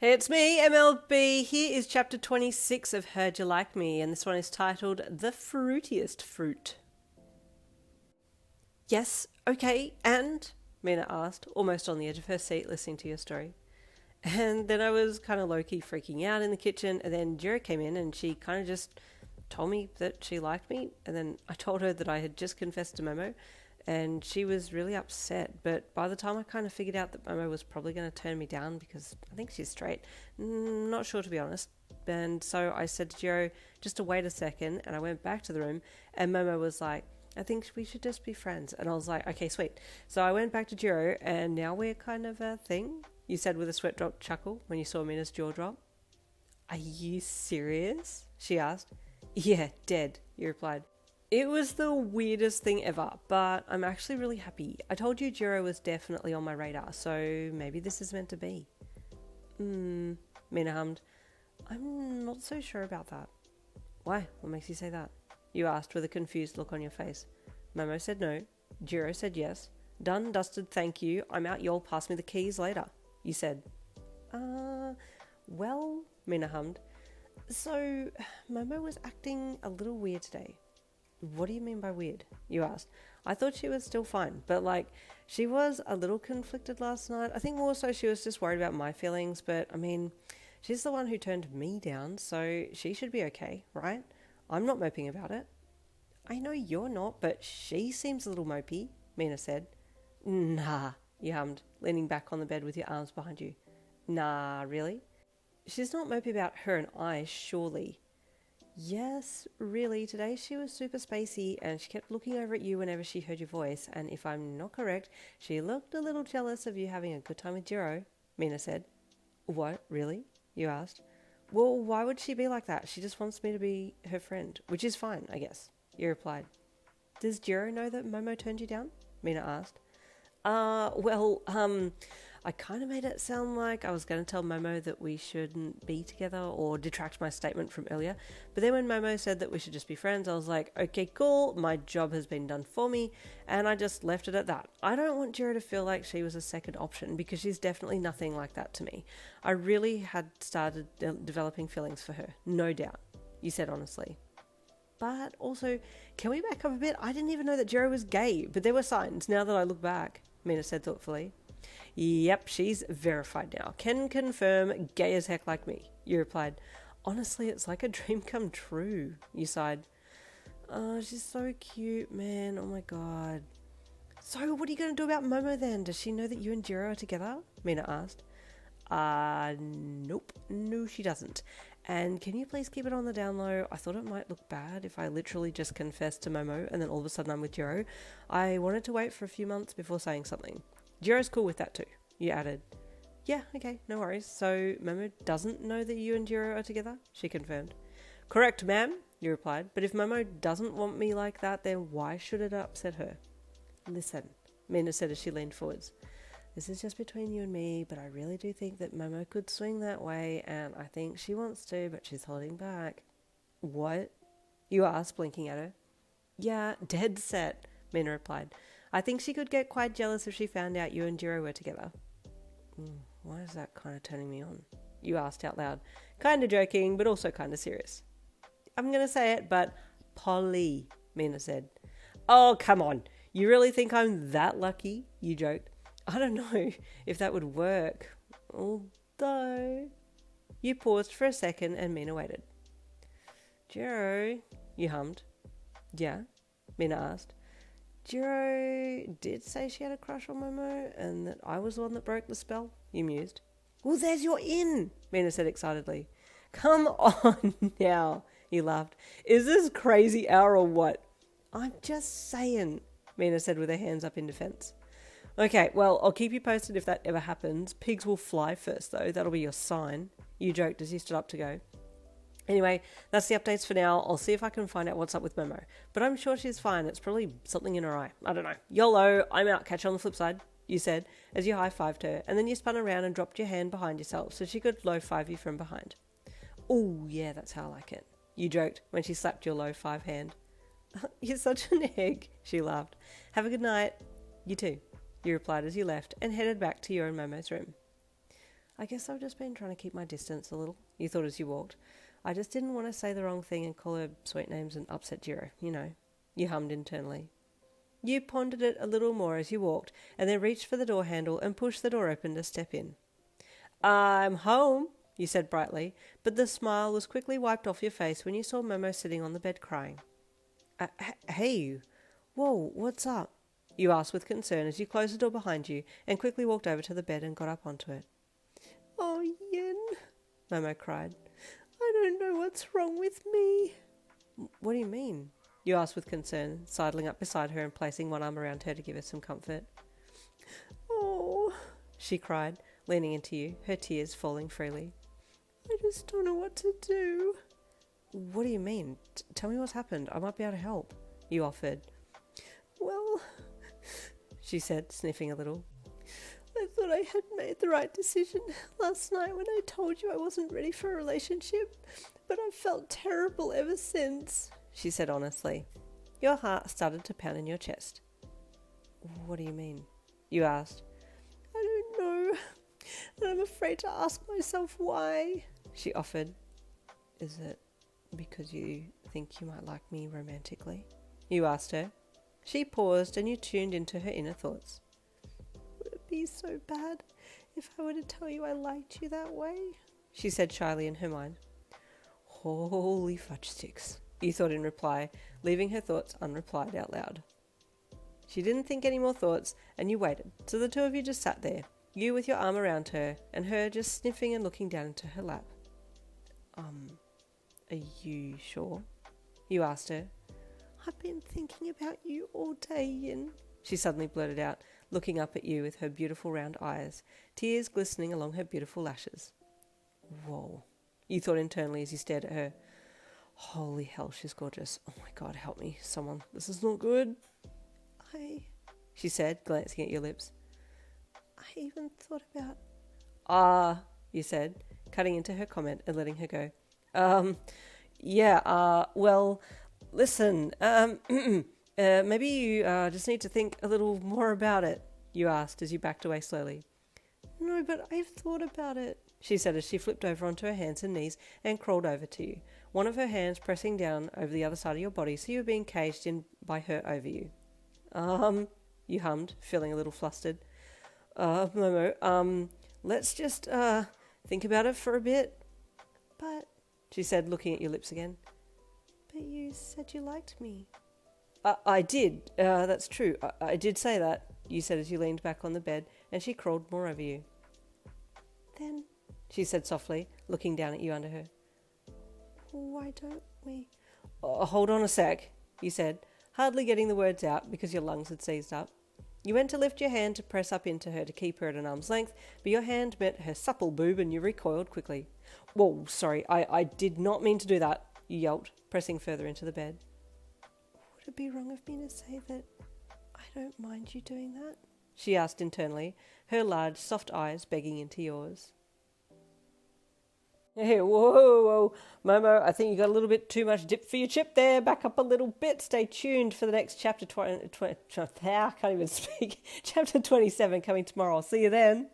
Hey, it's me, MLB. Here is chapter 26 of Heard You Like Me, and this one is titled The Fruitiest Fruit. Yes, okay, and? Mina asked, almost on the edge of her seat listening to your story. And then I was kind of low-key freaking out in the kitchen, and then Jirou came in and she kind of just told me that she liked me, and then I told her that I had just confessed to Momo, and she was really upset. But by the time I kind of figured out that Momo was probably going to turn me down because I think she's straight, not sure to be honest. And so I said to Jirou just to wait a second, and I went back to the room, and Momo was like, I think we should just be friends. And I was like, okay, sweet. So I went back to Jirou, and now we're kind of a thing, you said with a sweat drop chuckle when you saw Mina's jaw drop. Are you serious? She asked. Yeah, dead, you replied. It was the weirdest thing ever, but I'm actually really happy. I told you Jirou was definitely on my radar, so maybe this is meant to be. Mina hummed. I'm not so sure about that. Why? What makes you say that? You asked with a confused look on your face. Momo said no. Jirou said yes. Done, dusted, thank you. I'm out, y'all pass me the keys later, you said. Well, Mina hummed. So, Momo was acting a little weird today. What do you mean by weird? You asked. I thought she was still fine, but she was a little conflicted last night. I think more so she was just worried about my feelings, but I mean, she's the one who turned me down, so she should be okay, right? I'm not moping about it. I know you're not, but she seems a little mopey, Mina said. Nah, you hummed, leaning back on the bed with your arms behind you. Nah, really? She's not mopey about her and I, surely. Yes, really, today she was super spacey and she kept looking over at you whenever she heard your voice, and if I'm not correct, she looked a little jealous of you having a good time with Jirou, Mina said. What, really? You asked. Well, why would she be like that? She just wants me to be her friend, which is fine, I guess, you replied. Does Jirou know that Momo turned you down? Mina asked. I kind of made it sound like I was going to tell Momo that we shouldn't be together or detract my statement from earlier. But then when Momo said that we should just be friends, I was like, okay, cool, my job has been done for me, and I just left it at that. I don't want Jirou to feel like she was a second option because she's definitely nothing like that to me. I really had started developing feelings for her, no doubt, you said honestly. But also, can we back up a bit? I didn't even know that Jirou was gay, but there were signs now that I look back, Mina said thoughtfully. Yep, she's verified now. Can confirm, gay as heck like me, you replied. Honestly, it's like a dream come true, you sighed. Oh, she's so cute, man. Oh my god. So, what are you going to do about Momo then? Does she know that you and Jirou are together? Mina asked. Nope. No, she doesn't. And can you please keep it on the down low? I thought it might look bad if I literally just confessed to Momo and then all of a sudden I'm with Jirou. I wanted to wait for a few months before saying something. Jirou's cool with that too, you added. Yeah, okay, no worries. So Momo doesn't know that you and Jirou are together? She confirmed. Correct, ma'am, you replied. But if Momo doesn't want me like that, then why should it upset her? Listen, Mina said as she leaned forwards. This is just between you and me, but I really do think that Momo could swing that way, and I think she wants to, but she's holding back. What? You asked, blinking at her. Yeah, dead set, Mina replied. I think she could get quite jealous if she found out you and Jirou were together. Why is that kind of turning me on? You asked out loud. Kind of joking, but also kind of serious. I'm going to say it, but Polly, Mina said. Oh, come on. You really think I'm that lucky? You joked. I don't know if that would work. Although... You paused for a second and Mina waited. Jirou, you hummed. Yeah, Mina asked. Jirou did say she had a crush on Momo and that I was the one that broke the spell, you mused. Well, there's your in, Mina said excitedly. Come on now, he laughed. Is this crazy hour or what? I'm just saying, Mina said with her hands up in defence. Okay, well, I'll keep you posted if that ever happens. Pigs will fly first, though. That'll be your sign, you joked as you stood up to go. Anyway, that's the updates for now. I'll see if I can find out what's up with Momo. But I'm sure she's fine. It's probably something in her eye. I don't know. YOLO, I'm out. Catch you on the flip side, you said, as you high-fived her. And then you spun around and dropped your hand behind yourself so she could low-five you from behind. Oh, yeah, that's how I like it, you joked when she slapped your low-five hand. You're such an egg, she laughed. Have a good night. You too, you replied as you left and headed back to your and Momo's room. I guess I've just been trying to keep my distance a little, you thought as you walked. I just didn't want to say the wrong thing and call her sweet names and upset Jirou, you know. You hummed internally. You pondered it a little more as you walked, and then reached for the door handle and pushed the door open to step in. I'm home, you said brightly, but the smile was quickly wiped off your face when you saw Momo sitting on the bed crying. Hey, whoa, what's up? You asked with concern as you closed the door behind you and quickly walked over to the bed and got up onto it. Oh, Yin, Momo cried. I don't know what's wrong with me. What do you mean? You asked with concern, sidling up beside her and placing one arm around her to give her some comfort. Oh, she cried, leaning into you, her tears falling freely. I just don't know what to do. What do you mean? Tell me what's happened. I might be able to help, you offered. Well, she said, sniffing a little. I thought I had made the right decision last night when I told you I wasn't ready for a relationship, but I've felt terrible ever since, she said honestly. Your heart started to pound in your chest. What do you mean? You asked. I don't know, and I'm afraid to ask myself why, she offered. Is it because you think you might like me romantically? You asked her. She paused and you tuned into her inner thoughts. Would it be so bad if I were to tell you I liked you that way? She said shyly in her mind. Holy fudge sticks, you thought in reply, leaving her thoughts unreplied out loud. She didn't think any more thoughts, and you waited, so the two of you just sat there, you with your arm around her, and her just sniffing and looking down into her lap. Are you sure? You asked her. I've been thinking about you all day, Yin, she suddenly blurted out, looking up at you with her beautiful round eyes, tears glistening along her beautiful lashes. Whoa, you thought internally as you stared at her. Holy hell, she's gorgeous. Oh my God, help me, someone. This is not good. She said, glancing at your lips. I even thought about... you said, cutting into her comment and letting her go. Well, listen, maybe you just need to think a little more about it, you asked as you backed away slowly. No, but I've thought about it, she said as she flipped over onto her hands and knees and crawled over to you, one of her hands pressing down over the other side of your body so you were being caged in by her over you. You hummed, feeling a little flustered. Momo, let's just, think about it for a bit. But, she said, looking at your lips again. But you said you liked me. I did, that's true. I did say that, you said as you leaned back on the bed, and she crawled more over you. Then, she said softly, looking down at you under her. Why don't we? Hold on a sec, you said, hardly getting the words out because your lungs had seized up. You went to lift your hand to press up into her to keep her at an arm's length, but your hand met her supple boob and you recoiled quickly. Whoa, sorry, I did not mean to do that, you yelped, pressing further into the bed. Would it be wrong of me to say that I don't mind you doing that? She asked internally, her large, soft eyes begging into yours. Hey, whoa, Momo, I think you got a little bit too much dip for your chip there. Back up a little bit. Stay tuned for the next chapter I can't even speak. Chapter 27 coming tomorrow. I'll see you then.